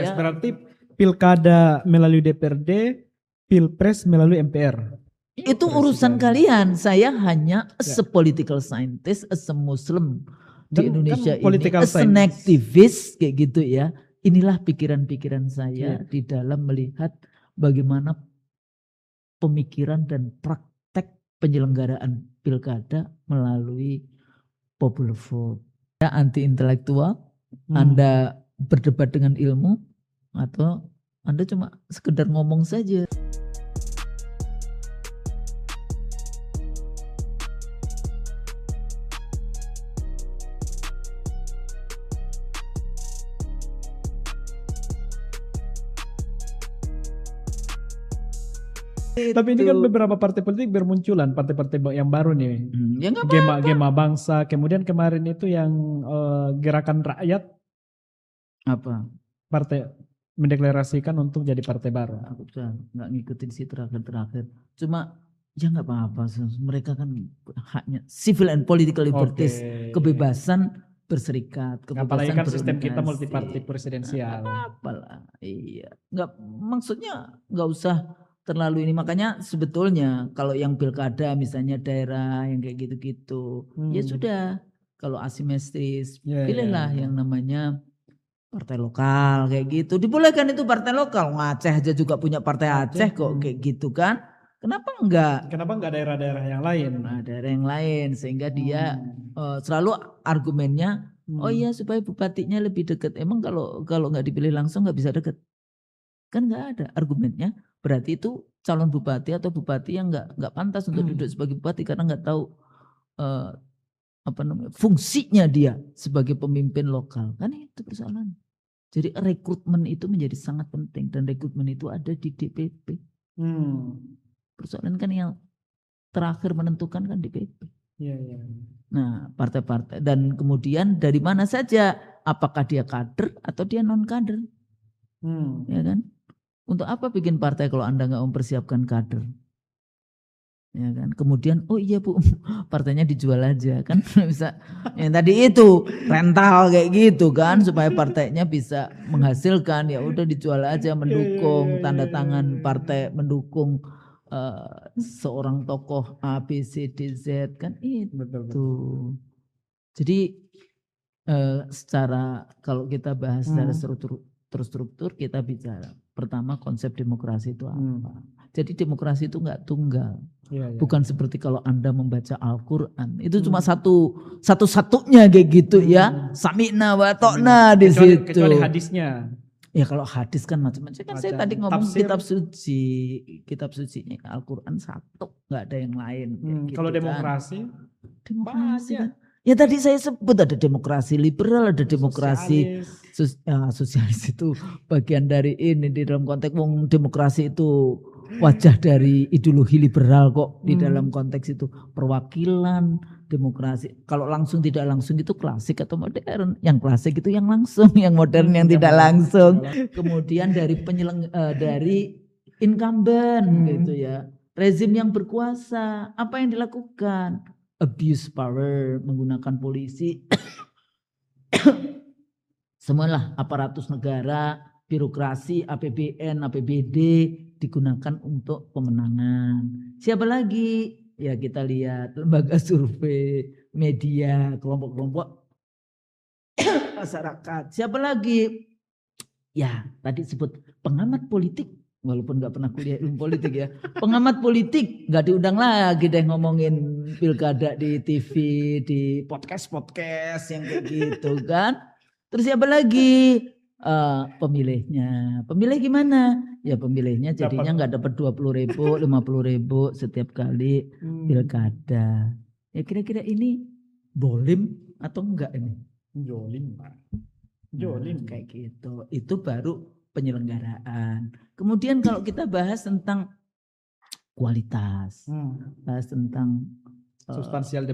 pilpres. Berarti pilkada melalui DPRD, pilpres melalui MPR. Itu urusan kalian. Saya hanya as a political scientist, as a Muslim di Indonesia ini, as an activist kayak gitu ya. Inilah pikiran-pikiran saya di dalam melihat bagaimana pemikiran dan praktek penyelenggaraan pilkada melalui popular vote. Anti intelektual, Anda berdebat dengan ilmu atau Anda cuma sekedar ngomong saja. Tapi ini kan beberapa partai politik bermunculan, partai-partai yang baru nih. Ya Gema Bangsa, kemudian kemarin itu yang Gerakan Rakyat. Apa? Partai mendeklarasikan untuk jadi partai baru. Aku udah nggak ngikutin sih terakhir. Cuma ya nggak apa-apa. Mereka kan haknya civil and political liberties, kebebasan berserikat, kebebasan apalagi kan sistem kita multiparti presidensial. Apalah, iya. Nggak, maksudnya nggak usah terlalu ini. Makanya sebetulnya kalau yang pilkada misalnya daerah yang kayak gitu-gitu, ya sudah. Kalau asimetris, pilihlah yang namanya partai lokal kayak gitu. Dibolehkan itu partai lokal. Aceh aja juga punya partai Aceh kok kayak gitu kan. Kenapa enggak? Kenapa enggak daerah-daerah yang lain? Nah, daerah yang lain sehingga dia selalu argumennya oh iya supaya bupatinya lebih dekat. Emang kalau nggak dipilih langsung nggak bisa dekat? Kan nggak ada argumennya. Berarti itu calon bupati atau bupati yang nggak pantas untuk duduk sebagai bupati karena nggak tahu fungsinya dia sebagai pemimpin lokal. Kan itu persoalan. Jadi rekrutmen itu menjadi sangat penting dan rekrutmen itu ada di DPP. Persoalan kan yang terakhir menentukan kan DPP. Nah, partai-partai dan kemudian dari mana saja, apakah dia kader atau dia non kader, ya kan? Untuk apa bikin partai kalau Anda nggak mempersiapkan kader? Ya kan, kemudian oh iya Bu, partainya dijual aja kan bisa. Yang tadi itu rental kayak gitu kan supaya partainya bisa menghasilkan, ya udah dijual aja, mendukung tanda tangan partai mendukung seorang tokoh A B C D Z kan itu. Betul. Jadi secara kalau kita bahas secara terstruktur kita bicara pertama konsep demokrasi itu apa. Jadi demokrasi itu enggak tunggal. Bukan seperti kalau Anda membaca Al-Quran. Itu cuma satu-satunya kayak gitu ya. Sami'na wa ta'na di situ. Kecuali hadisnya. Ya kalau hadis kan macam-macam. Kan saya tadi ngomong tafsir. Kitab sucinya Al-Quran satu. Enggak ada yang lain. Gitu kalau demokrasi? Kan. Demokrasi kan. Ya tadi saya sebut ada demokrasi liberal, ada demokrasi sosialis itu bagian dari ini di dalam konteks demokrasi itu wajah dari ideologi liberal kok di dalam konteks itu perwakilan demokrasi. Kalau langsung tidak langsung itu klasik atau modern. Yang klasik itu yang langsung, yang modern yang tidak langsung. Kemudian dari dari incumbent gitu ya. Rezim yang berkuasa, apa yang dilakukan? Abuse power, menggunakan polisi. Semualah aparatus negara, birokrasi, APBN, APBD digunakan untuk pemenangan. Siapa lagi? Ya kita lihat lembaga survei, media, kelompok-kelompok masyarakat. Siapa lagi? Ya tadi sebut pengamat politik. Walaupun gak pernah kuliah ilmu politik ya. Pengamat politik gak diundang lagi deh ngomongin pilkada di TV, di podcast-podcast yang kayak gitu kan. Terus siapa lagi? Pemilihnya. Pemilih gimana? Ya pemilihnya jadinya gak dapat 20.000, 50.000 setiap kali pilkada. Ya kira-kira ini bolim atau enggak ini? Jolim Pak. Jolim kayak gitu. Itu baru penyelenggaraan. Kemudian kalau kita bahas tentang kualitas, bahas tentang substansial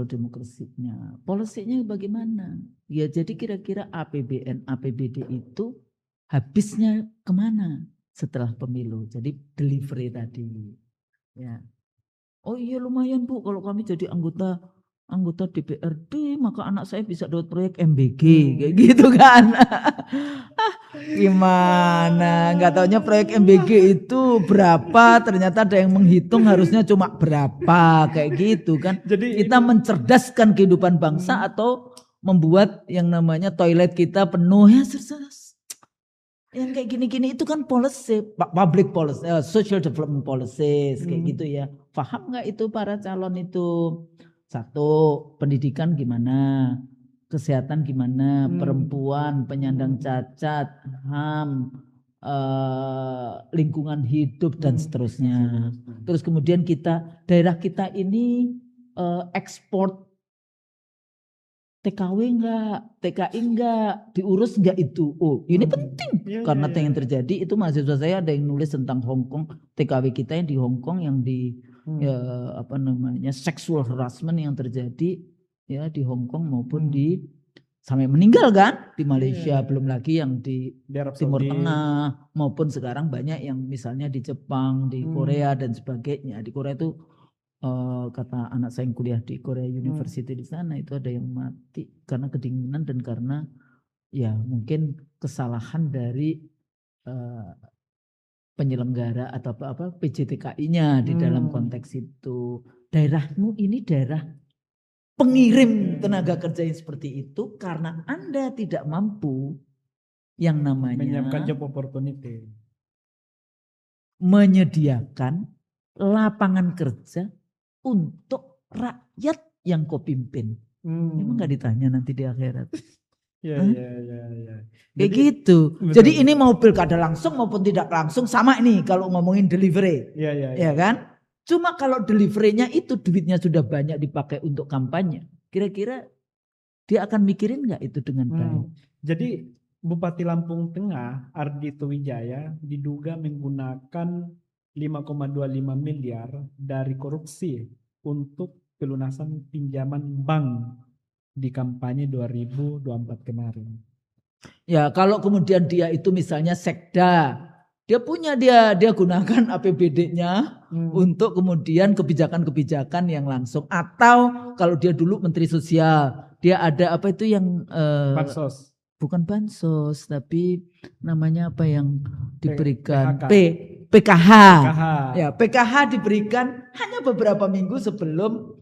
demokrasinya, polisinya bagaimana? Ya jadi kira-kira APBN, APBD itu habisnya kemana setelah pemilu? Jadi delivery tadi. Ya. Oh iya lumayan Bu kalau kami jadi anggota anggota DPRD maka anak saya bisa dapat proyek MBG kayak gitu kan. Gimana nggak taunya proyek MBG itu berapa, ternyata ada yang menghitung harusnya cuma berapa kayak gitu kan. Jadi Kita mencerdaskan kehidupan bangsa atau membuat yang namanya toilet kita penuh ya yang kayak gini-gini itu kan policy, public policy, social development policies kayak gitu ya. Paham nggak itu para calon itu? Satu, pendidikan gimana, kesehatan gimana, perempuan, penyandang cacat, HAM, lingkungan hidup dan seterusnya. Terus kemudian daerah kita ini ekspor TKW enggak, TKI enggak, diurus enggak itu. Oh, ini penting karena yang terjadi itu mahasiswa saya ada yang nulis tentang Hong Kong, TKW kita yang di Hong Kong yang di sexual harassment yang terjadi ya di Hong Kong maupun di sampai meninggal kan di Malaysia, belum lagi yang di Timur Tengah maupun sekarang banyak yang misalnya di Jepang, di Korea dan sebagainya. Di Korea itu kata anak saya yang kuliah di Korea University di sana itu ada yang mati karena kedinginan dan karena ya mungkin kesalahan dari penyelenggara atau apa PJTKI-nya di dalam konteks itu. Daerahmu ini daerah pengirim tenaga kerja yang seperti itu karena Anda tidak mampu yang namanya menyiapkan job opportunity, menyediakan lapangan kerja untuk rakyat yang kau pimpin. Emang gak ditanya nanti di akhirat. Ya. Kayak gitu. Betul. Jadi ini mau pilkada langsung maupun tidak langsung sama ini kalau ngomongin delivery. Ya kan? Cuma kalau deliverynya itu duitnya sudah banyak dipakai untuk kampanye. Kira-kira dia akan mikirin gak itu dengan baik? Jadi Bupati Lampung Tengah Ardhito Wijaya diduga menggunakan 5,25 miliar dari korupsi untuk pelunasan pinjaman bank di kampanye 2024 kemarin. Ya, kalau kemudian dia itu misalnya sekda, dia gunakan APBD-nya untuk kemudian kebijakan-kebijakan yang langsung, atau kalau dia dulu Menteri Sosial, dia ada apa itu yang bansos. Bukan bansos, tapi namanya apa yang diberikan PKH. Ya, PKH diberikan hanya beberapa minggu sebelum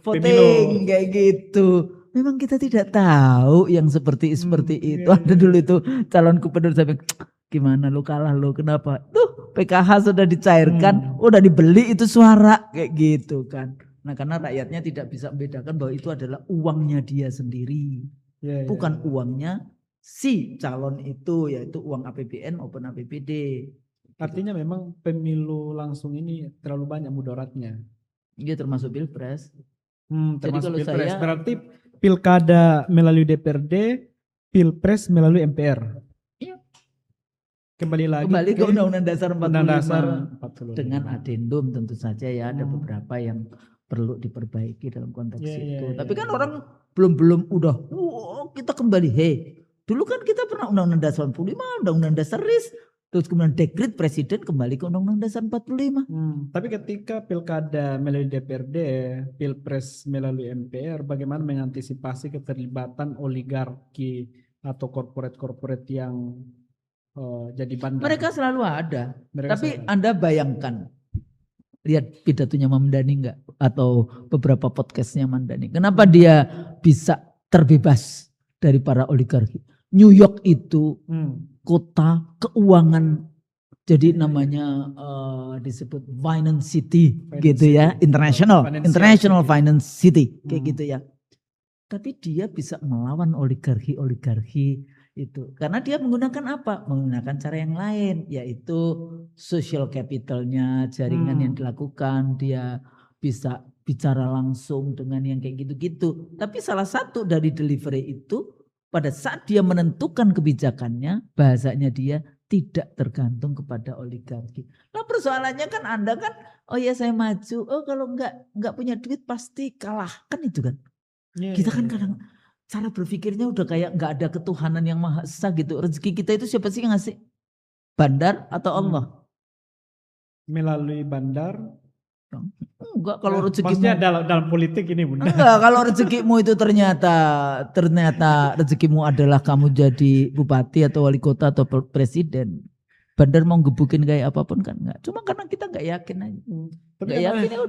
voting kayak gitu. Memang kita tidak tahu yang seperti itu. Ada dulu itu calon gubernur sampai gimana lu kalah lu, kenapa? Tuh PKH sudah dicairkan, udah dibeli itu suara kayak gitu kan. Nah, karena rakyatnya tidak bisa membedakan bahwa itu adalah uangnya dia sendiri. Bukan uangnya si calon itu, yaitu uang APBN maupun APBD. Artinya memang pemilu langsung ini terlalu banyak mudaratnya. Iya, termasuk pilpres. Jadi kalau pilpres berarti pilkada melalui DPRD, pilpres melalui MPR. Iya. Kembali ke Undang-Undang Dasar 45 dengan adendum tentu saja ya, ada beberapa yang perlu diperbaiki dalam konteks itu. Tapi kan orang belum udah kita kembali. Dulu kan kita pernah Undang-Undang Dasar 45, Undang-Undang Dasar RIS, terus kemudian dekret presiden kembali ke Undang-Undang Dasar 45. Tapi ketika pilkada melalui DPRD, pilpres melalui MPR, bagaimana mengantisipasi keterlibatan oligarki atau korporat-korporat yang jadi bandar? Mereka selalu ada. Tapi Anda bayangkan, lihat pidatonya Mamdani enggak? Atau beberapa podcastnya Mamdani. Kenapa dia bisa terbebas dari para oligarki? New York itu kota keuangan, jadi namanya disebut Finance City gitu ya, International Finance City kayak gitu ya. Tapi dia bisa melawan oligarki itu karena dia menggunakan apa? Menggunakan cara yang lain, yaitu social capitalnya, jaringan yang dilakukan. Dia bisa bicara langsung dengan yang kayak gitu-gitu. Tapi salah satu dari delivery itu pada saat dia menentukan kebijakannya, bahasanya dia tidak tergantung kepada oligarki. Nah, persoalannya kan Anda kan, oh ya saya maju, oh kalau enggak punya duit pasti kalah, kan itu kan. Kita kan kadang cara berpikirnya udah kayak enggak ada ketuhanan yang maha esa gitu. Rezeki kita itu siapa sih yang ngasih? Bandar atau Allah? Melalui bandar, Enggak, kalau rezekimu. Maksudnya dalam politik ini Bunda. Enggak, kalau rezekimu itu ternyata rezekimu adalah kamu jadi bupati atau wali kota atau presiden. Bandar mau gebukin kayak apapun kan enggak. Cuma karena kita enggak yakin aja.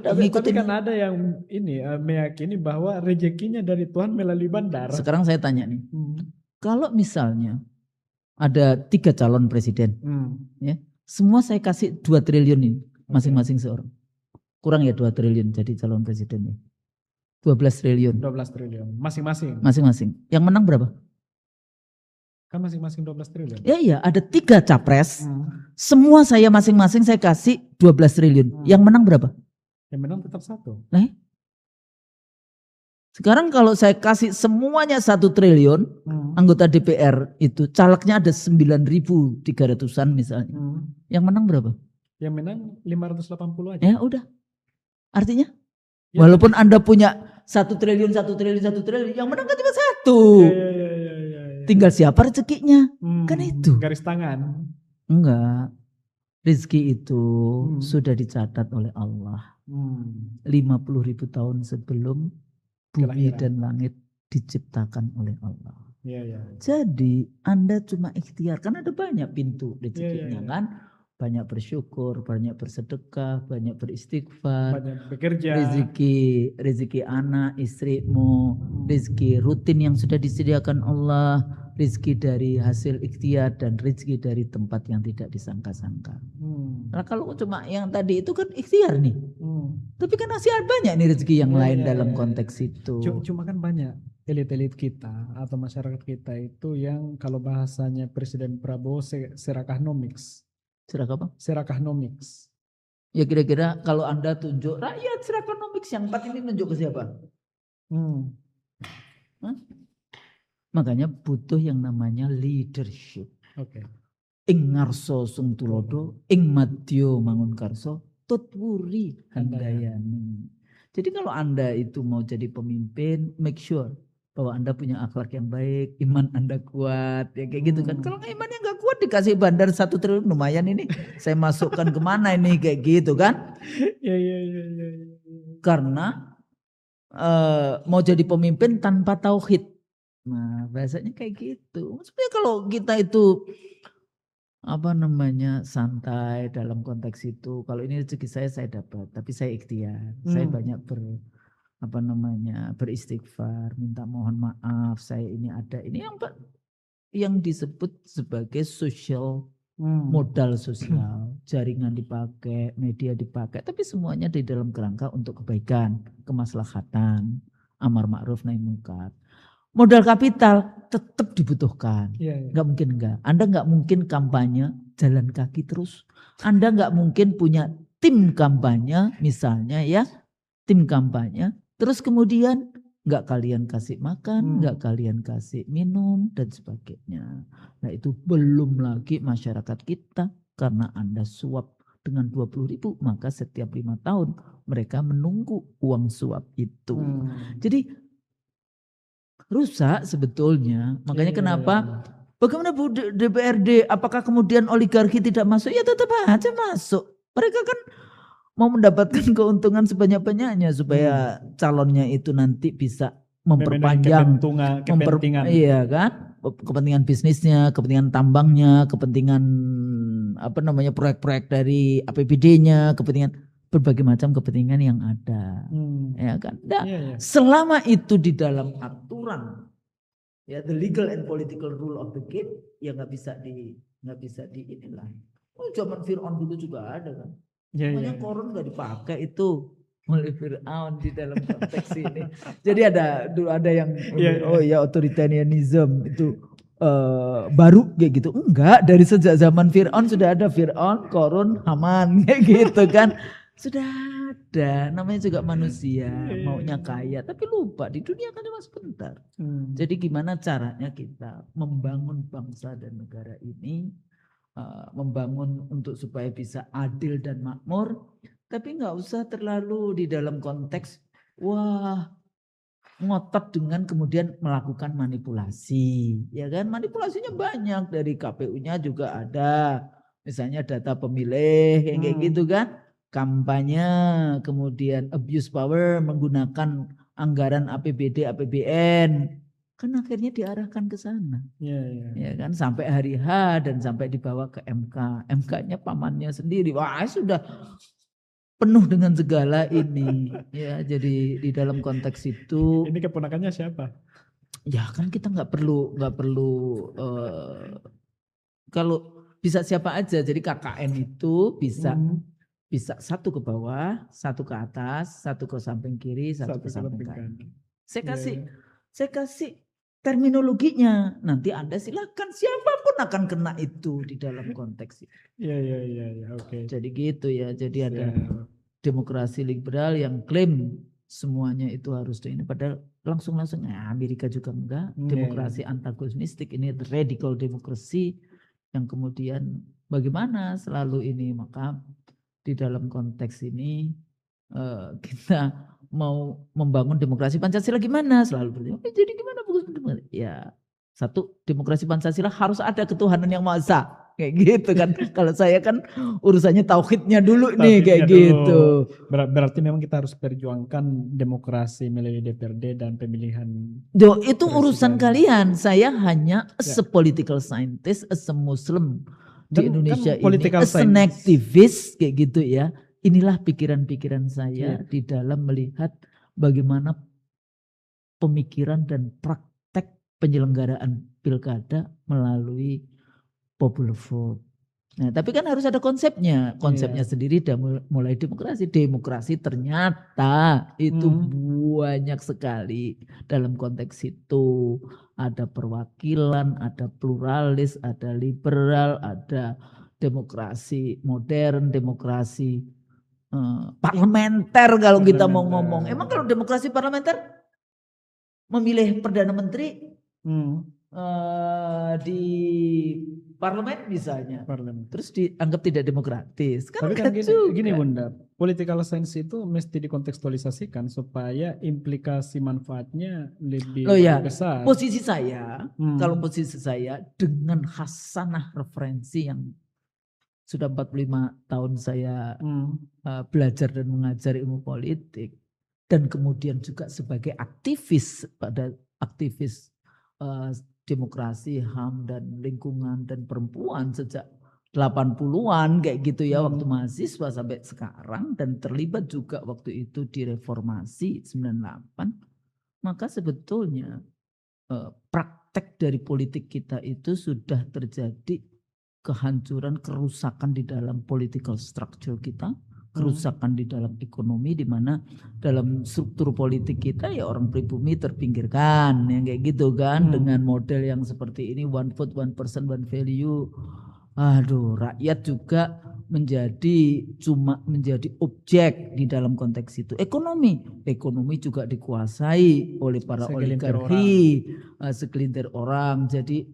Tapi kan ada yang ini meyakini bahwa rezekinya dari Tuhan melalui bandar. Sekarang saya tanya nih. Kalau misalnya ada 3 calon presiden, ya, semua saya kasih 2 triliun ini masing-masing seorang. Kurang ya 2 triliun jadi calon presidennya. 12 triliun. 12 triliun masing-masing. Masing-masing. Yang menang berapa? Kan masing-masing 12 triliun. Ya iya, ada 3 capres. Semua saya masing-masing saya kasih 12 triliun. Yang menang berapa? Yang menang tetap 1. Nah, sekarang kalau saya kasih semuanya 1 triliun, anggota DPR itu calegnya ada 9.300-an misalnya. Yang menang berapa? Yang menang 580 aja. Ya udah. Artinya ya, walaupun Anda punya 1 triliun, yang menang kan cuma 1. Ya. Tinggal siapa rezekinya. Kan itu. Garis tangan. Enggak. Rezeki itu sudah dicatat oleh Allah. 50.000 tahun sebelum bumi dan langit diciptakan oleh Allah. Ya. Jadi Anda cuma ikhtiar. Kan ada banyak pintu rezekinya kan. Banyak bersyukur, banyak bersedekah, banyak beristighfar, banyak bekerja, rezeki anak, istrimu, rezeki rutin yang sudah disediakan Allah, rezeki dari hasil ikhtiar dan rezeki dari tempat yang tidak disangka-sangka. Nah kalau cuma yang tadi itu kan ikhtiar nih, tapi kan masih ada banyak nih rezeki yang lain dalam konteks itu. Cuma kan banyak elit-elit kita atau masyarakat kita itu yang kalau bahasanya Presiden Prabowo serakahnomics. Serakahnomics. Ya kira-kira kalau Anda tunjuk rakyat serakahnomics yang 4 ini tunjuk ke siapa? Makanya butuh yang namanya leadership. Ing ngarso sung tulodo, ing madyo mangun karso, tutwuri handayani. Jadi kalau Anda itu mau jadi pemimpin, make sure bahwa Anda punya akhlak yang baik, iman Anda kuat, ya kayak gitu kan. Kalau imannya nggak kuat dikasih bandar 1 triliun lumayan ini, saya masukkan kemana ini kayak gitu kan? Ya. Karena mau jadi pemimpin tanpa tauhid, nah bahasanya kayak gitu. Maksudnya kalau kita itu santai dalam konteks itu, kalau ini rezeki saya dapat, tapi saya ikhtiar, saya banyak beristighfar, minta mohon maaf, saya ini ada ini yang disebut sebagai social modal sosial, jaringan dipakai, media dipakai, tapi semuanya di dalam kerangka untuk kebaikan, kemaslahatan, amar ma'ruf nahi munkar. Modal kapital tetap dibutuhkan, nggak mungkin enggak. Anda nggak mungkin kampanye jalan kaki terus, Anda nggak mungkin punya tim kampanye misalnya ya, tim kampanye. Terus kemudian nggak kalian kasih makan, nggak kalian kasih minum dan sebagainya. Nah itu belum lagi masyarakat kita karena Anda suap dengan 20.000 maka setiap 5 tahun mereka menunggu uang suap itu. Jadi rusak sebetulnya. Makanya kenapa? Bagaimana Bu DPRD? Apakah kemudian oligarki tidak masuk? Ya tetap aja masuk. Mereka kan mau mendapatkan keuntungan sebanyak-banyaknya supaya calonnya itu nanti bisa memperpanjang kepentingan. Iya kan? Kepentingan bisnisnya, kepentingan tambangnya, kepentingan proyek-proyek dari APBD-nya, kepentingan berbagai macam kepentingan yang ada. Ya kan? Nah, selama itu di dalam aturan ya the legal and political rule of the game ya nggak bisa di inilah. Zaman Fir'aun dulu juga ada kan. Makanya koron nggak dipakai itu oleh Fir'aun di dalam konteks ini. Jadi dulu ada yang authoritarianism itu baru kayak gitu. Enggak, dari sejak zaman Fir'aun sudah ada Fir'aun, Korun, Haman kayak gitu kan. Sudah ada, namanya juga manusia, maunya kaya, tapi lupa di dunia kan cuma sebentar. Jadi gimana caranya kita membangun bangsa dan negara ini, membangun untuk supaya bisa adil dan makmur, tapi nggak usah terlalu di dalam konteks ngotot dengan kemudian melakukan manipulasi, ya kan? Manipulasinya banyak, dari KPU-nya juga ada, misalnya data pemilih yang kayak gitu kan. kampanye, kemudian abuse power, menggunakan anggaran APBD, APBN, kan akhirnya diarahkan ke sana. Ya kan, sampai hari H dan sampai dibawa ke MK. MK-nya pamannya sendiri, wah sudah penuh dengan segala ini. Ya, jadi di dalam konteks itu. Ini keponakannya siapa? Ya kan kita nggak perlu kalau bisa siapa aja. Jadi KKN itu bisa satu ke bawah, satu ke atas, satu ke samping kiri, satu ke samping kanan. Saya kasih terminologinya. Nanti Anda silakan, siapapun akan kena itu di dalam konteks itu. Iya, oke. Jadi gitu ya. Jadi ada demokrasi liberal yang klaim semuanya itu harus ini, padahal langsung Amerika juga enggak. Demokrasi antagonistik, ini radical demokrasi yang kemudian bagaimana selalu ini. Maka di dalam konteks ini kita mau membangun demokrasi Pancasila gimana? Selalu bertanya, jadi gimana? Ya, satu, demokrasi Pancasila harus ada ketuhanan yang Maha Esa. Kayak gitu kan. Kalau saya kan urusannya tauhidnya dulu nih kayak gitu. Berarti memang kita harus perjuangkan demokrasi melalui DPRD dan pemilihan. Itu urusan kalian. Saya hanya as a political scientist, as a Muslim di Indonesia kan ini, as an activist kayak gitu ya. Inilah pikiran-pikiran saya di dalam melihat bagaimana pemikiran dan praktek penyelenggaraan pilkada melalui popular vote. Nah, tapi kan harus ada konsepnya. Konsepnya sendiri dan mulai demokrasi. Demokrasi ternyata itu banyak sekali dalam konteks itu. Ada perwakilan, ada pluralis, ada liberal, ada demokrasi modern, demokrasi parlementer kalau kita mau ngomong. Emang kalau demokrasi parlementer memilih Perdana Menteri di parlemen misalnya, terus dianggap tidak demokratis. Tapi kan gini Bunda, political science itu mesti dikontekstualisasikan supaya implikasi manfaatnya lebih besar. Posisi saya, kalau posisi saya dengan hasanah referensi yang sudah 45 tahun saya belajar dan mengajar ilmu politik, dan kemudian juga sebagai aktivis demokrasi, HAM dan lingkungan dan perempuan sejak 80-an kayak gitu ya, waktu mahasiswa sampai sekarang, dan terlibat juga waktu itu di reformasi 98. Maka sebetulnya praktek dari politik kita itu sudah terjadi kehancuran, kerusakan di dalam political structure kita, kerusakan di dalam ekonomi, di mana dalam struktur politik kita ya orang pribumi terpinggirkan, yang kayak gitu kan, dengan model yang seperti ini, one vote, one person, one value. Aduh, rakyat juga cuma menjadi objek di dalam konteks itu. Ekonomi juga dikuasai oleh para oligarki, segelintir orang. Jadi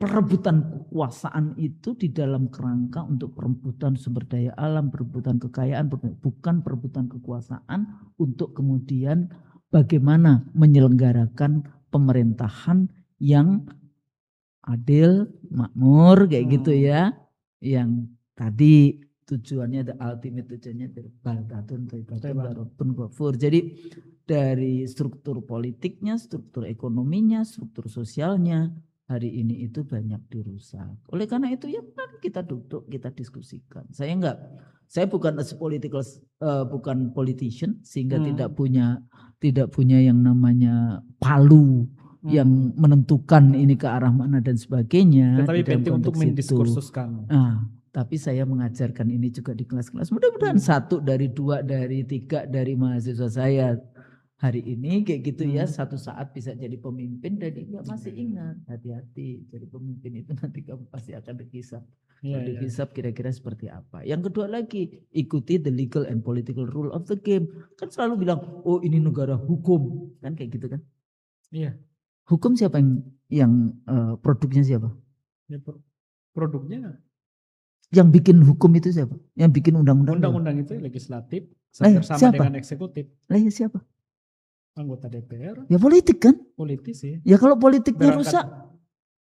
perebutan kekuasaan itu di dalam kerangka untuk perebutan sumber daya alam, perebutan kekayaan, bukan perebutan kekuasaan untuk kemudian bagaimana menyelenggarakan pemerintahan yang adil, makmur kayak gitu ya. Yang tadi tujuannya, the ultimate tujuannya baldatun thayyibatun ghafur. Jadi dari struktur politiknya, struktur ekonominya, struktur sosialnya hari ini itu banyak dirusak. Oleh karena itu ya kita duduk, kita diskusikan. Saya bukan bukan politician, sehingga tidak punya yang namanya palu yang menentukan ini ke arah mana dan sebagainya. Tetapi penting untuk mendiskursuskan. Tapi saya mengajarkan ini juga di kelas-kelas. Mudah-mudahan 1 dari 2 dari 3 dari mahasiswa saya hari ini kayak gitu ya, satu saat bisa jadi pemimpin. Dan dia masih ingat, hati-hati, jadi pemimpin itu nanti kamu pasti akan dihisap. Dihisap kira-kira seperti apa. Yang kedua lagi, ikuti the legal and political rule of the game. Kan selalu bilang, oh ini negara hukum, kan kayak gitu kan. Iya. Hukum siapa yang produknya siapa? Ya, produknya. Yang bikin hukum itu siapa? Yang bikin undang-undang? Undang-undang itu legislatif sama siapa? dengan eksekutif. Ya siapa? Anggota DPR. Ya politik kan? Politisi. Ya kalau politiknya rusak,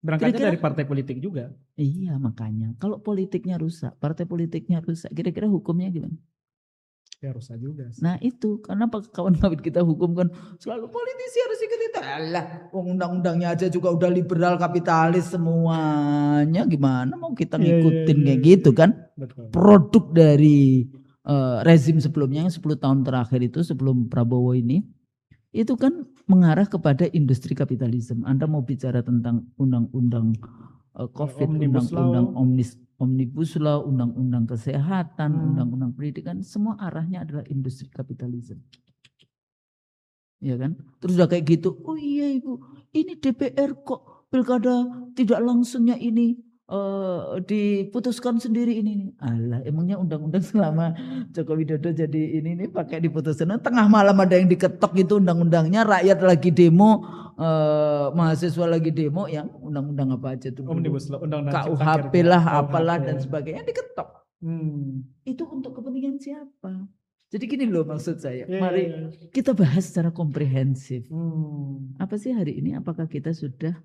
Berangkatnya Kira-kira- dari partai politik juga. Iya, makanya kalau politiknya rusak, partai politiknya rusak, kira-kira hukumnya gimana? Ya rusak juga sih. Nah itu karena kawan-kawan kita hukum kan selalu politisi harus ikut itu. Alah, undang-undangnya aja juga udah liberal kapitalis semuanya, gimana mau kita ngikutin kayak gitu kan? Betul. Produk dari rezim sebelumnya yang 10 tahun terakhir itu sebelum Prabowo ini itu kan mengarah kepada industri kapitalisme. Anda mau bicara tentang undang-undang COVID, undang-undang Omnibus Law, undang-undang kesehatan, undang-undang pendidikan, semua arahnya adalah industri kapitalisme. Ya kan? Terus udah kayak gitu, oh iya Ibu, ini DPR kok pilkada tidak langsungnya ini diputuskan sendiri ini. Alah, emangnya undang-undang selama Joko Widodo jadi ini pakai diputuskan. Tengah malam ada yang diketok itu undang-undangnya, rakyat lagi demo, mahasiswa lagi demo, yang undang-undang apa aja tuh? Omnibus Law, undang-undang KUHP lah, apalah dan sebagainya diketok. Itu untuk kepentingan siapa? Jadi gini loh maksud saya, mari kita bahas secara komprehensif. Apa sih hari ini? Apakah kita sudah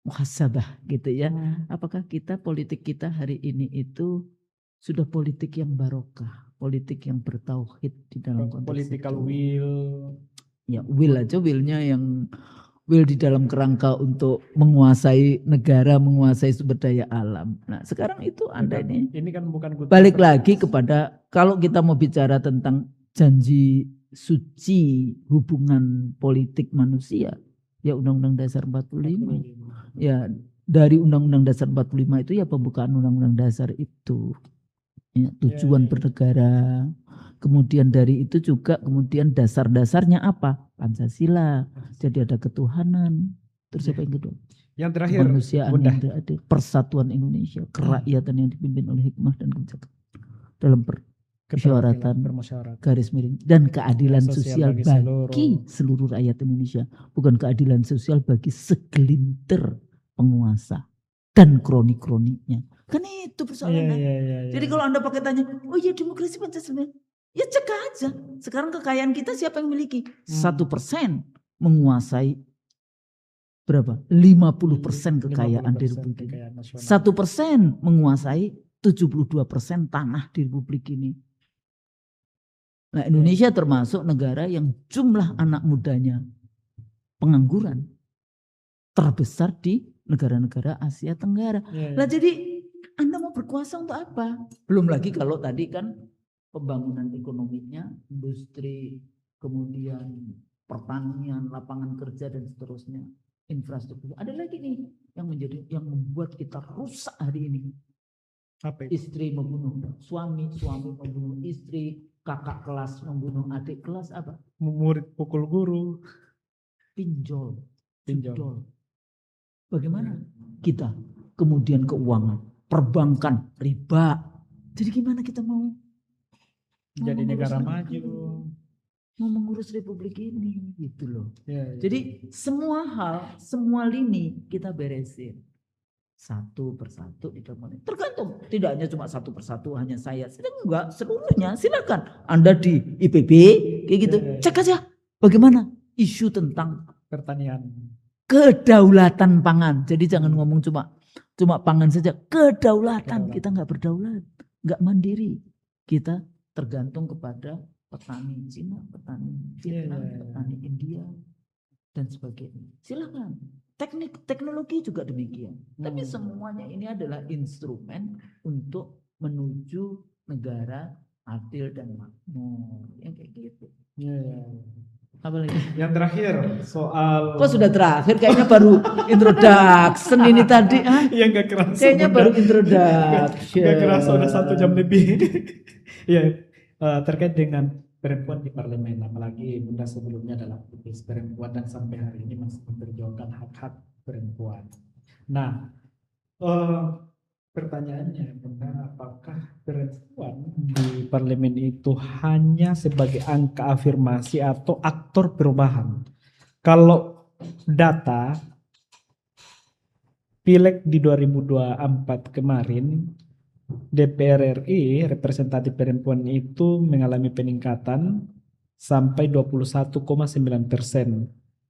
muhasabah gitu ya? Apakah kita politik kita hari ini itu sudah politik yang barokah, politik yang bertauhid di dalam konteks political itu? will. Ya will aja, willnya yang will di dalam kerangka untuk menguasai negara, menguasai sumber daya alam. Nah sekarang itu Anda ini kan bukan balik lagi kepada kalau kita mau bicara tentang janji suci hubungan politik manusia, ya Undang-Undang Dasar 45. Ya dari Undang-Undang Dasar 45 itu ya pembukaan Undang-Undang Dasar itu. Ya, tujuan bernegara. Kemudian dari itu juga kemudian dasar-dasarnya apa? Pancasila. Jadi ada ketuhanan. Terus apa yang kedua? Yang terakhir, kemanusiaan Bunda, yang ada, persatuan Indonesia, kerakyatan yang dipimpin oleh hikmah dan kebijakan dalam permusyawaratan garis miring dan keadilan sosial bagi seluruh rakyat Indonesia, bukan keadilan sosial bagi segelintir penguasa dan kroni-kroninya. Kan itu persoalannya. Jadi kalau Anda pakai tanya, oh iya demokrasi Pancasila, ya cek aja. Sekarang kekayaan kita siapa yang miliki? 1% menguasai berapa? 50% kekayaan di Republik ini. 1% menguasai 72% tanah di Republik ini. Nah, Indonesia termasuk negara yang jumlah anak mudanya pengangguran terbesar di negara-negara Asia Tenggara. Nah, jadi Anda mau berkuasa untuk apa? Belum lagi kalau tadi kan pembangunan ekonominya, industri, kemudian pertanian, lapangan kerja dan seterusnya. Infrastruktur. Ada lagi nih yang membuat kita rusak hari ini. Apa? Istri membunuh suami, suami membunuh istri, kakak kelas membunuh adik kelas, apa? Murid pukul guru. Pinjol. Bagaimana kita? Kemudian keuangan, perbankan, riba. Jadi gimana kita mau jadi negara maju? Mau mengurus Republik ini gitu loh. Jadi semua hal, semua lini kita beresin satu persatu di dalam. Tergantung, tidak hanya cuma satu persatu hanya saya, enggak seluruhnya. Silakan Anda di IPB kayak gitu, cek aja bagaimana isu tentang pertanian, kedaulatan pangan. Jadi jangan ngomong cuma pangan saja, kedaulatan. Kita nggak berdaulat, nggak mandiri, kita tergantung kepada petani Cina, petani Vietnam, petani India dan sebagainya. Silakan. Teknologi juga demikian. Tapi semuanya ini adalah instrumen untuk menuju negara adil dan makmur. Yang kayak gitu. Apa lagi? Yang terakhir soal. Kok sudah terakhir? Kayaknya baru introduction ini tadi. Yang gak kerasa. Kayaknya baru introduction. Gak kerasa udah 1 jam lebih. Terkait dengan perempuan di parlemen, apalagi Bunda sebelumnya adalah aktivis perempuan dan sampai hari ini masih memperjuangkan hak-hak perempuan. Nah, pertanyaannya Bunda, apakah perempuan di parlemen itu hanya sebagai angka afirmasi atau aktor perubahan? Kalau data Pileg di 2024 kemarin, DPR RI representatif perempuan itu mengalami peningkatan sampai 21,9%.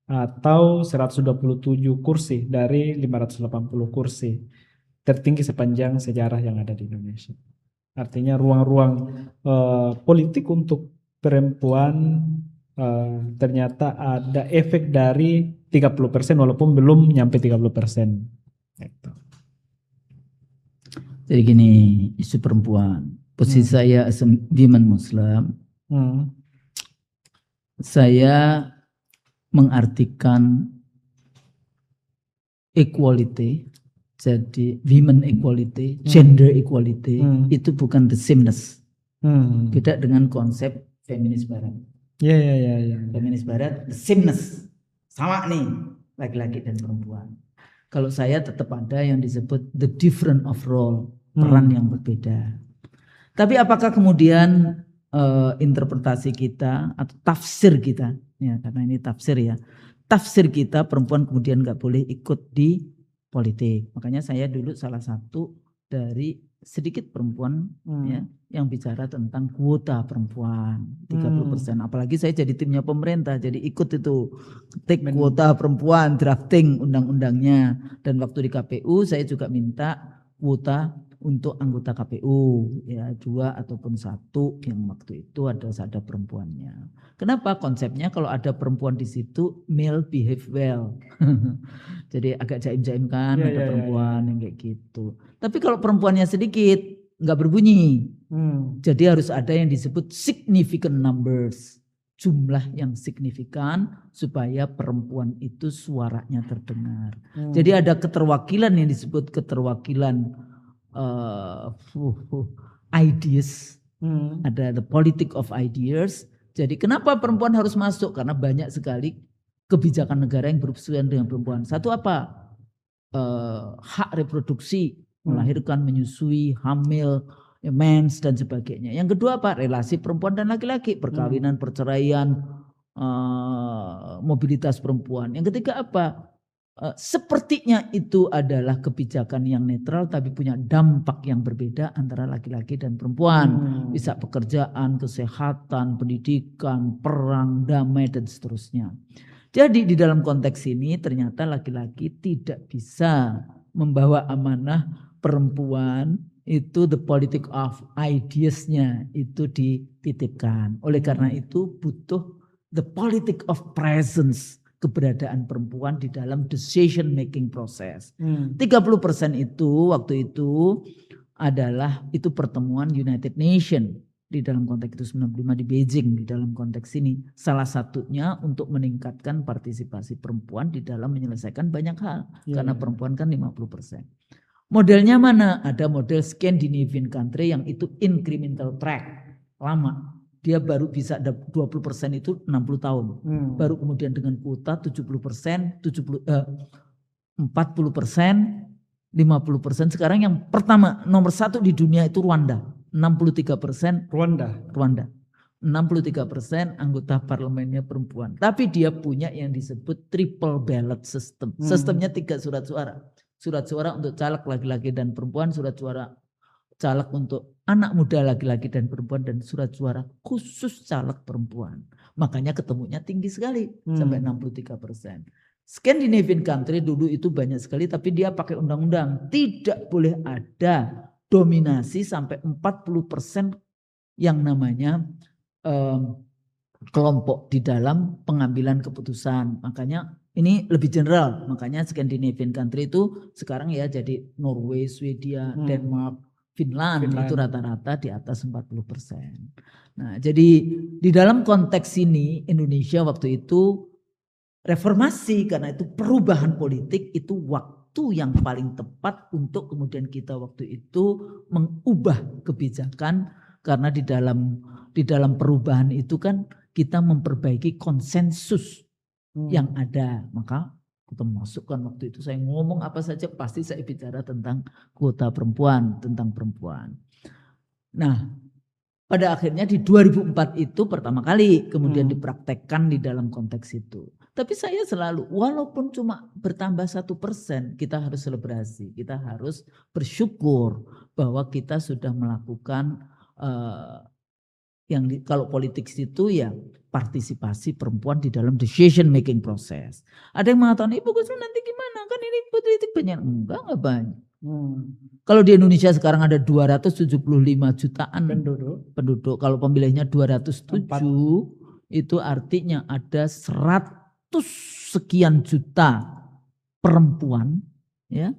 atau 127 kursi dari 580 kursi. Tertinggi sepanjang sejarah yang ada di Indonesia. Artinya ruang-ruang politik untuk perempuan ternyata ada efek dari 30% walaupun belum nyampe 30%. Gitu. Jadi gini, isu perempuan. Posisi saya as a women Muslim, saya mengartikan equality, jadi women equality, gender equality itu bukan the sameness. Beda dengan konsep feminis barat. Ya. Feminis barat, the sameness. Sama nih, laki-laki dan perempuan. Kalau saya tetap ada yang disebut the different of role, peran yang berbeda. Tapi apakah kemudian interpretasi kita atau tafsir kita, ya karena ini tafsir ya, tafsir kita perempuan kemudian nggak boleh ikut di politik. Makanya saya dulu salah satu dari sedikit perempuan ya yang bicara tentang kuota perempuan 30%. Apalagi saya jadi timnya pemerintah, jadi ikut itu ketik kuota perempuan, drafting undang-undangnya. Dan waktu di KPU saya juga minta kuota untuk anggota KPU ya 2 ataupun 1 yang waktu itu ada perempuannya. Kenapa? Konsepnya kalau ada perempuan di situ male behave well. Jadi agak jaim-jaim kan ada perempuan yang kayak gitu. Tapi kalau perempuannya sedikit nggak berbunyi. Jadi harus ada yang disebut significant numbers, jumlah yang signifikan supaya perempuan itu suaranya terdengar. Jadi ada keterwakilan yang disebut keterwakilan ideas, ada the politic of ideas. Jadi kenapa perempuan harus masuk? Karena banyak sekali kebijakan negara yang berhubungan dengan perempuan. Satu apa? Hak reproduksi, melahirkan, menyusui, hamil, mens dan sebagainya. Yang kedua apa? Relasi perempuan dan laki-laki, perkawinan, perceraian, mobilitas perempuan. Yang ketiga apa? Sepertinya itu adalah kebijakan yang netral tapi punya dampak yang berbeda antara laki-laki dan perempuan. Bisa pekerjaan, kesehatan, pendidikan, perang, damai dan seterusnya. Jadi di dalam konteks ini ternyata laki-laki tidak bisa membawa amanah perempuan, itu the politic of ideas-nya itu dititipkan. Oleh karena itu butuh the politic of presence, keberadaan perempuan di dalam decision making proses. 30% itu waktu itu adalah itu pertemuan United Nations di dalam konteks itu 95 di Beijing di dalam konteks ini. Salah satunya untuk meningkatkan partisipasi perempuan di dalam menyelesaikan banyak hal. Karena perempuan kan 50%. Modelnya mana? Ada model Scandinavian country yang itu incremental track. Lama. Dia baru bisa 20% itu 60 tahun. Baru kemudian dengan kuota 70%, 40%, 50%. Sekarang yang pertama nomor 1 di dunia itu Rwanda. 63% Rwanda. 63% anggota parlemennya perempuan. Tapi dia punya yang disebut triple ballot system. Sistemnya 3 surat suara. Surat suara untuk caleg laki-laki dan perempuan, surat suara caleg untuk anak muda laki-laki dan perempuan, dan surat suara khusus caleg perempuan. Makanya ketemunya tinggi sekali sampai 63%. Scandinavian country dulu itu banyak sekali, tapi dia pakai undang-undang tidak boleh ada dominasi sampai 40% yang namanya kelompok di dalam pengambilan keputusan. Makanya ini lebih general. Makanya Scandinavian country itu sekarang ya jadi Norway, Swedia, Denmark, Finland itu rata-rata di atas 40%. Nah, jadi di dalam konteks ini Indonesia waktu itu reformasi, karena itu perubahan politik itu waktu yang paling tepat untuk kemudian kita waktu itu mengubah kebijakan, karena di dalam perubahan itu kan kita memperbaiki konsensus yang ada. Maka kita masukkan waktu itu saya ngomong apa saja pasti saya bicara tentang kuota perempuan, tentang perempuan. Nah, pada akhirnya di 2004 itu pertama kali kemudian dipraktekkan di dalam konteks itu. Tapi saya selalu, walaupun cuma bertambah 1%, kita harus selebrasi, kita harus bersyukur bahwa kita sudah melakukan Kalau politik itu ya partisipasi perempuan di dalam decision making proses. Ada yang mengatakan, Ibu Gusnul nanti gimana? Kan ini politik banyak. Enggak banyak. Kalau di Indonesia sekarang ada 275 jutaan penduduk. Kalau pemilihnya 207, itu artinya ada 100 sekian juta perempuan, ya,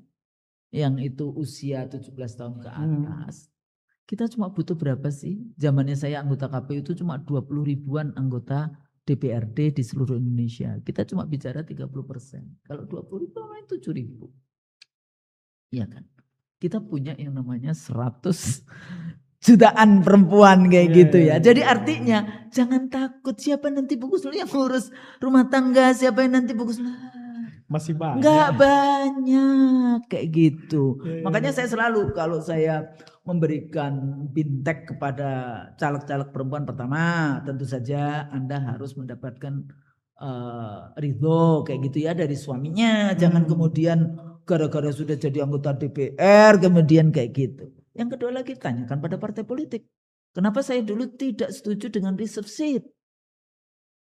yang itu usia 17 tahun ke atas. Kita cuma butuh berapa sih? Zamannya saya anggota KPU itu cuma 20 ribuan anggota DPRD di seluruh Indonesia. Kita cuma bicara 30%. Kalau 20 ribu namanya 7 ribu. Iya kan? Kita punya yang namanya 100 jutaan perempuan kayak gitu ya. Jadi artinya jangan takut siapa nanti Bu Gusnul yang ngurus rumah tangga, siapa yang nanti Bu Gusnul. Masih banyak. Enggak banyak kayak gitu. Makanya saya selalu kalau saya memberikan bintek kepada caleg-caleg perempuan, pertama tentu saja Anda harus mendapatkan ridho kayak gitu ya dari suaminya. Jangan kemudian gara-gara sudah jadi anggota DPR kemudian kayak gitu. Yang kedua lagi tanyakan pada partai politik. Kenapa saya dulu tidak setuju dengan reserve seat?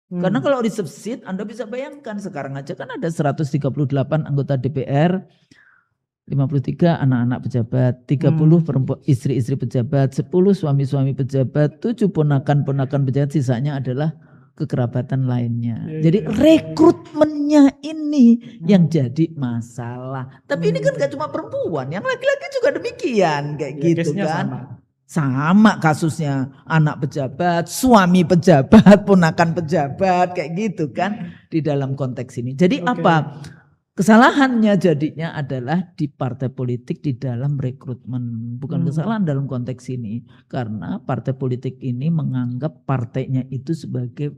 Karena kalau reserve seat Anda bisa bayangkan sekarang aja kan ada 138 anggota DPR, 53 anak-anak pejabat, 30 perempuan istri-istri pejabat, 10 suami-suami pejabat, 7 ponakan-ponakan pejabat, sisanya adalah kekerabatan lainnya. Jadi rekrutmennya ini yang jadi masalah. Tapi ini kan gak cuma perempuan, yang laki-laki juga demikian kayak gitu kan. Sama kasusnya anak pejabat, suami pejabat, ponakan pejabat kayak gitu kan di dalam konteks ini. Jadi apa? Kesalahannya jadinya adalah di partai politik di dalam rekrutmen. Bukan kesalahan dalam konteks ini. Karena partai politik ini menganggap partainya itu sebagai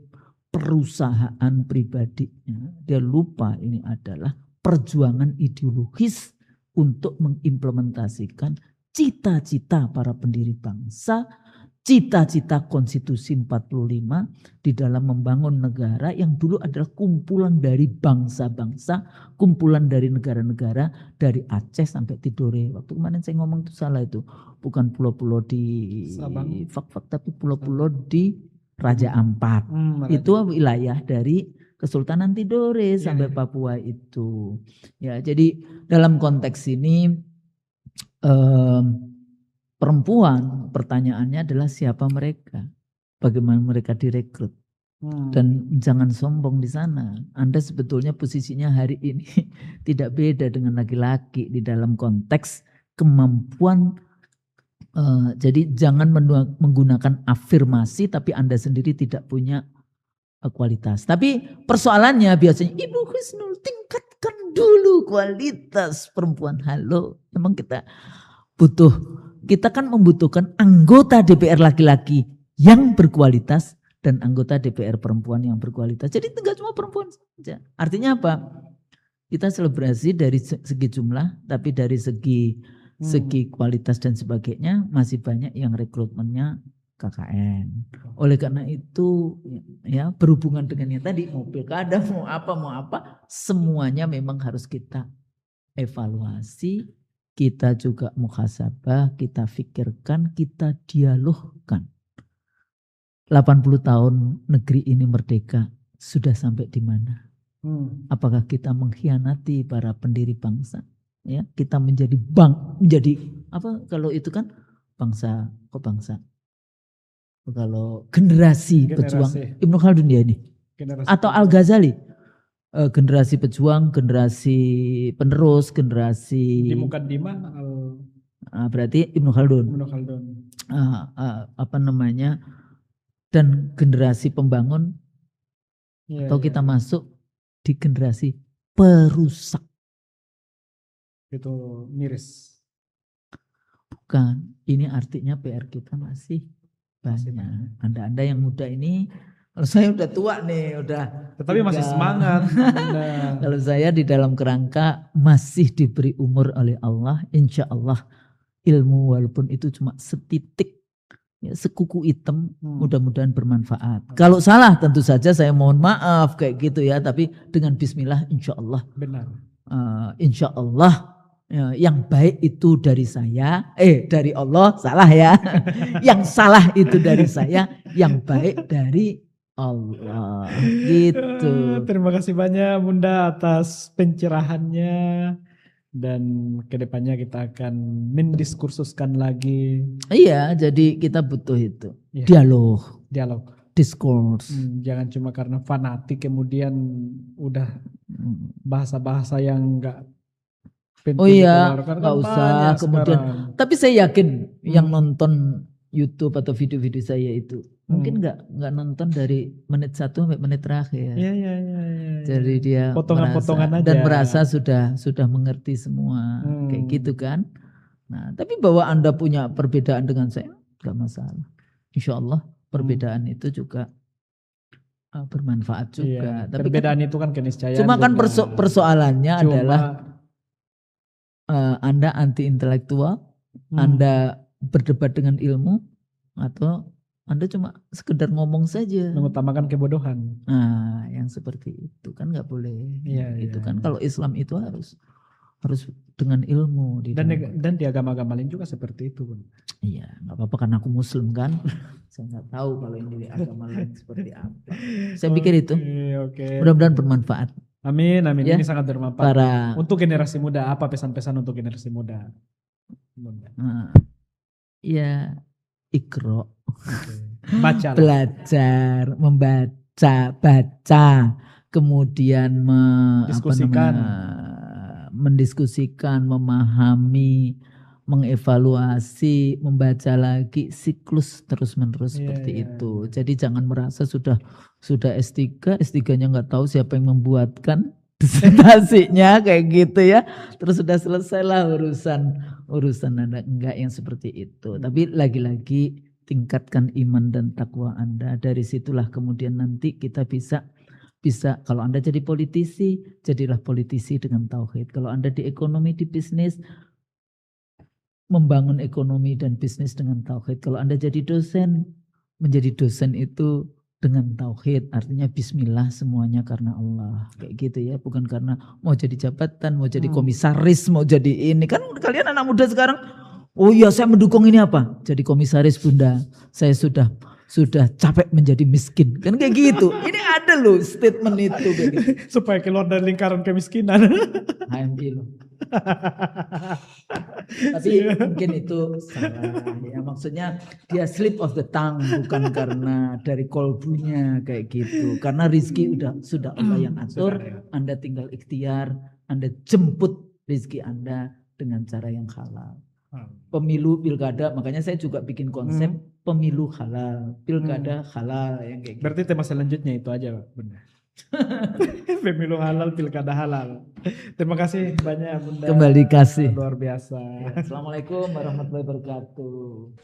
perusahaan pribadinya. Dia lupa ini adalah perjuangan ideologis untuk mengimplementasikan cita-cita para pendiri bangsa, cita-cita konstitusi 45 di dalam membangun negara yang dulu adalah kumpulan dari bangsa-bangsa, kumpulan dari negara-negara dari Aceh sampai Tidore. Waktu kemarin saya ngomong itu salah itu. Bukan pulau-pulau di Fak-Fak tapi pulau-pulau di Raja Ampat. Itu wilayah dari Kesultanan Tidore sampai Papua itu. Ya, jadi dalam konteks ini perempuan, pertanyaannya adalah siapa mereka, bagaimana mereka direkrut, dan jangan sombong di sana. Anda sebetulnya posisinya hari ini tidak beda dengan laki-laki di dalam konteks kemampuan. Jadi jangan menggunakan afirmasi tapi Anda sendiri tidak punya kualitas. Tapi persoalannya biasanya Ibu Gusnul tingkatkan dulu kualitas perempuan. Halo, memang kita kan membutuhkan anggota DPR laki-laki yang berkualitas dan anggota DPR perempuan yang berkualitas. Jadi tidak cuma perempuan saja. Artinya apa? Kita selebrasi dari segi jumlah, tapi dari segi kualitas dan sebagainya masih banyak yang rekrutmennya KKN. Oleh karena itu ya berhubungan dengan yang tadi mau pilkada mau apa semuanya memang harus kita evaluasi, kita juga muhasabah, kita fikirkan, kita dialogkan. 80 tahun negeri ini merdeka sudah sampai di mana? Apakah kita mengkhianati para pendiri bangsa? Ya, kita menjadi apa kalau itu kan bangsa. Kalau generasi pejuang Ibnu Khaldun ya ini atau Al-Ghazali, generasi pejuang, generasi penerus, generasi di Mukaddimah berarti Ibnu Khaldun. Dan generasi pembangun atau kita masuk di generasi perusak. Itu miris. Bukan, ini artinya PR kita masih banyak. Anda yang muda ini, kalau saya udah tua nih, tetapi masih semangat. Kalau saya di dalam kerangka masih diberi umur oleh Allah, insya Allah ilmu walaupun itu cuma setitik, ya, sekuku hitam, mudah-mudahan bermanfaat. Kalau salah tentu saja saya mohon maaf kayak gitu ya, tapi dengan Bismillah insya Allah. Benar. Insya Allah Ya, yang baik itu dari saya, dari Allah, salah ya. Yang salah itu dari saya, yang baik dari Allah. Gitu. Terima kasih banyak Bunda atas pencerahannya, dan kedepannya kita akan mendiskursuskan lagi. Iya, jadi kita butuh itu. Iya. Dialog, diskurs. Jangan cuma karena fanatik kemudian udah bahasa-bahasa yang enggak penting Oh iya, dikeluarkan, nggak kan usah. banyak Kemudian, sekarang. tapi saya yakin yang nonton YouTube atau video-video saya itu mungkin nggak nonton dari menit 1 sampai menit terakhir. Iya. Jadi dia potongan-potongan aja dan merasa sudah mengerti semua, kayak gitu kan. Nah, tapi bahwa Anda punya perbedaan dengan saya nggak masalah. Insya Allah perbedaan itu juga bermanfaat juga. Iya, Tapi perbedaan itu kan keniscayaan. cuma kan persoalannya adalah Anda anti intelektual, Anda berdebat dengan ilmu, atau Anda cuma sekedar ngomong saja. Mengutamakan kebodohan. Nah, yang seperti itu kan nggak boleh. Iya, Itu iya, kan iya. kalau Islam itu harus dengan ilmu. Dan di agama-agama lain juga seperti itu, Bun. Iya, nggak apa-apa karena aku Muslim kan. Saya nggak tahu kalau ini di agama lain seperti apa. Saya pikir itu. Oke. Mudah-mudahan bermanfaat. Amin. Ya, Ini sangat bermanfaat. Para Untuk generasi muda, apa pesan-pesan untuk generasi muda? Ya, ikro. Baca. Belajar, membaca, baca, kemudian mendiskusikan, memahami, mengevaluasi, membaca lagi, siklus terus-menerus seperti itu. Jadi jangan merasa sudah S3, S3-nya nggak tahu siapa yang membuatkan disertasinya kayak gitu ya. Terus sudah selesailah urusan Anda, enggak yang seperti itu. Tapi lagi-lagi tingkatkan iman dan takwa Anda. Dari situlah kemudian nanti kita bisa kalau Anda jadi politisi, jadilah politisi dengan tauhid. Kalau Anda di ekonomi, di bisnis, membangun ekonomi dan bisnis dengan tauhid. Kalau Anda jadi dosen, menjadi dosen itu dengan tauhid, artinya bismillah semuanya karena Allah. Kayak gitu ya, bukan karena mau jadi jabatan, mau jadi komisaris, mau jadi ini. Kan kalian anak muda sekarang, oh iya saya mendukung ini apa? Jadi komisaris Bunda, saya sudah capek menjadi miskin. Kan kayak gitu. Ini ada loh statement itu. Kayak gitu. Supaya keluar dari lingkaran kemiskinan. HMI loh. Tapi mungkin itu salah ya, maksudnya dia slip of the tongue, bukan karena dari kolbunya kayak gitu, karena rizki sudah Allah yang atur. Anda tinggal ikhtiar, Anda jemput rizki Anda dengan cara yang halal. Pemilu pilkada, makanya saya juga bikin konsep pemilu halal, pilkada halal yang kayak gitu. Berarti tema selanjutnya itu aja, Bunda. Pemilu halal, pilkada halal. Terima kasih banyak Bunda. Kembali kasih. Luar biasa. Assalamualaikum warahmatullahi wabarakatuh.